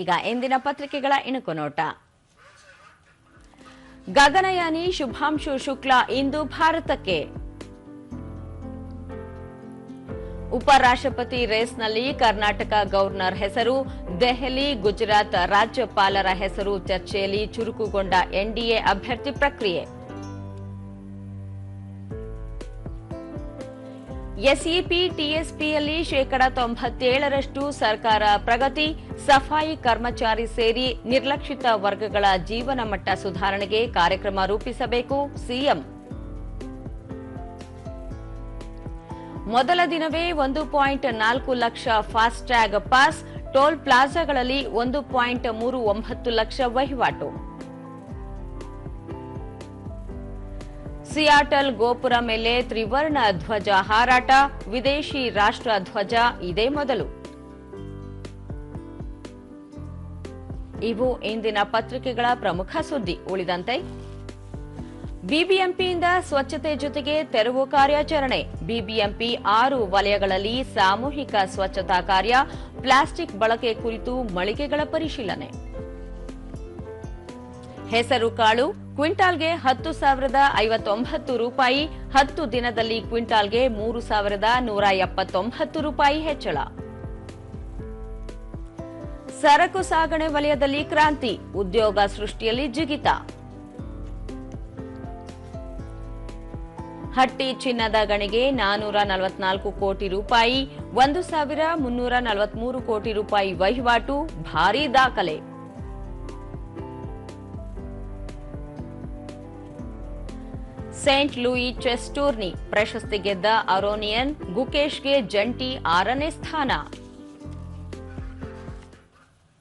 ಈಗ ಇಂದಿನ ಪತ್ರಿಕೆಗಳ ಇಣುಕು ನೋಟ. ಗಗನಯಾನಿ ಶುಭಾಂಶು ಶುಕ್ಲಾ ಇಂದು ಭಾರತಕ್ಕೆ. ಉಪರಾಷ್ಟ್ರಪತಿ ರೇಸ್ನಲ್ಲಿ ಕರ್ನಾಟಕ ಗವರ್ನರ್ ಹೆಸರು, ದೆಹಲಿ ಗುಜರಾತ್ ರಾಜ್ಯಪಾಲರ ಹೆಸರು ಚರ್ಚೆಯಲ್ಲಿ ಚುರುಕುಗೊಂಡ ಎನ್ಡಿಎ ಅಭ್ಯರ್ಥಿ ಪ್ರಕ್ರಿಯೆ. ಎಸ್ಇಪಿ ಟಿಎಸ್ಪಿಯಲ್ಲಿ 97% ಸರ್ಕಾರ ಪ್ರಗತಿ, ಸಫಾಯಿ ಕರ್ಮಚಾರಿ ಸೇರಿ ನಿರ್ಲಕ್ಷಿತ ವರ್ಗಗಳ ಜೀವನ ಮಟ್ಟ ಸುಧಾರಣೆಗೆ ಕಾರ್ಯಕ್ರಮ ರೂಪಿಸಬೇಕು ಸಿಎಂ. ಮೊದಲ ದಿನವೇ 1.4 ಲಕ್ಷ ಫಾಸ್ಟ್ಯಾಗ್ ಪಾಸ್, ಟೋಲ್ ಪ್ಲಾಜಾಗಳಲ್ಲಿ 1.39 ಲಕ್ಷ ವಹಿವಾಟು. ಸಿಯಾಟಲ್ ಗೋಪುರ ಮೇಲೆ ತ್ರಿವರ್ಣ ಧ್ವಜ ಹಾರಾಟ, ವಿದೇಶಿ ರಾಷ್ಟ್ರ ಧ್ವಜ ಇದೇ ಮೊದಲು. ಇವು ಇಂದಿನ ಪತ್ರಿಕೆಗಳ ಪ್ರಮುಖ ಸುದ್ದಿ. ಉಳಿದಂತೆ ಬಿಬಿಎಂಪಿಯಿಂದ ಸ್ವಚ್ಛತೆ ಜೊತೆಗೆ ತೆರವು ಕಾರ್ಯಾಚರಣೆ. ಬಿಬಿಎಂಪಿ 6 ವಲಯಗಳಲ್ಲಿ ಸಾಮೂಹಿಕ ಸ್ವಚ್ಛತಾ ಕಾರ್ಯ, ಪ್ಲಾಸ್ಟಿಕ್ ಬಳಕೆ ಕುರಿತು ಮಳಿಗೆಗಳ ಪರಿಶೀಲನೆ. ಹೆಸರು ಕಾಳು ಕ್ವಿಂಟಾಲ್ಗೆ 10,059 ರೂಪಾಯಿ, 10 ದಿನದಲ್ಲಿ ಕ್ವಿಂಟಾಲ್ಗೆ 3,179 ರೂಪಾಯಿ ಹೆಚ್ಚಳ. ಸರಕು ಸಾಗಣೆ ವಲಯದಲ್ಲಿ ಕ್ರಾಂತಿ, ಉದ್ಯೋಗ ಸೃಷ್ಟಿಯಲ್ಲಿ ಜಿಗಿತ. ಹಟ್ಟಿ ಚಿನ್ನದ ಗಣಿಗೆ 444 ಕೋಟಿ ರೂಪಾಯಿ, 1,343 ಕೋಟಿ ರೂಪಾಯಿ ವಹಿವಾಟು, ಭಾರೀ ದಾಖಲೆ. ಸೇಂಟ್ ಲೂಯಿ ಚೆಸ್ ಟೂರ್ನಿ ಪ್ರಶಸ್ತಿ ಗೆದ್ದ ಅರೋನಿಯನ್, ಗುಕೇಶ್ಗೆ ಜಂಟಿ 6ನೇ ಸ್ಥಾನ.